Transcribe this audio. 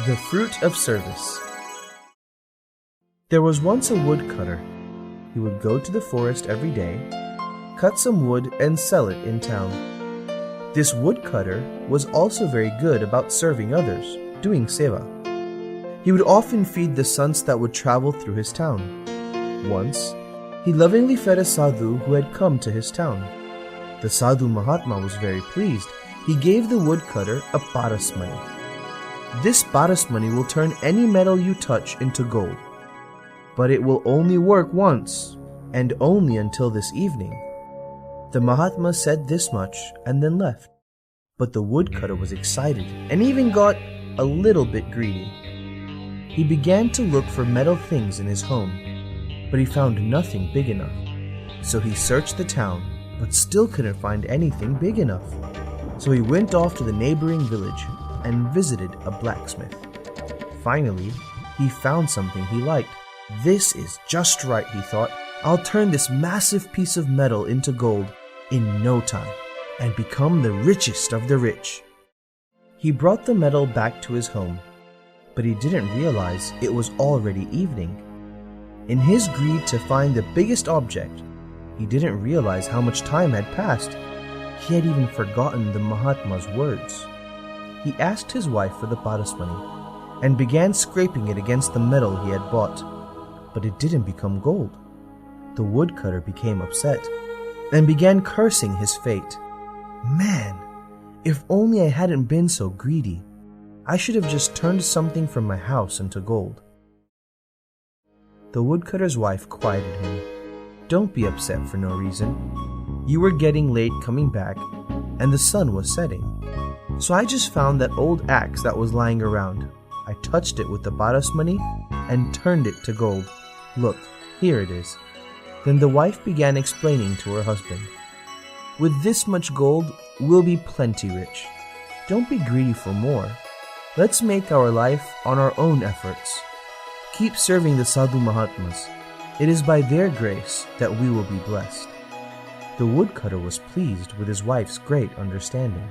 The Fruit of Service. There was once a woodcutter. He would go to the forest every day, cut some wood and sell it in town. This woodcutter was also very good about serving others, doing seva. He would often feed the sons that would travel through his town. Once, he lovingly fed a sadhu who had come to his town. The sadhu Mahatma was very pleased. He gave the woodcutter a paras money. This paras money will turn any metal you touch into gold. But it will only work once, and only until this evening. The Mahatma said this much and then left. But the woodcutter was excited and even got a little bit greedy. He began to look for metal things in his home, but he found nothing big enough. So he searched the town, but still couldn't find anything big enough. So he went off to the neighboring village and visited a blacksmith. Finally, he found something he liked. This is just right, he thought. I'll turn this massive piece of metal into gold in no time and become the richest of the rich. He brought the metal back to his home, but he didn't realize it was already evening. In his greed to find the biggest object, he didn't realize how much time had passed. He had even forgotten the Mahatma's words. He asked his wife for the paras money and began scraping it against the metal he had bought, but it didn't become gold. The woodcutter became upset and began cursing his fate. Man, if only I hadn't been so greedy. I should have just turned something from my house into gold. The woodcutter's wife quieted him. Don't be upset for no reason. You were getting late coming back, and the sun was setting. So I just found that old axe that was lying around. I touched it with the paras money and turned it to gold. Look, here it is. Then the wife began explaining to her husband. With this much gold, we'll be plenty rich. Don't be greedy for more. Let's make our life on our own efforts. Keep serving the Sadhu Mahatmas. It is by their grace that we will be blessed. The woodcutter was pleased with his wife's great understanding.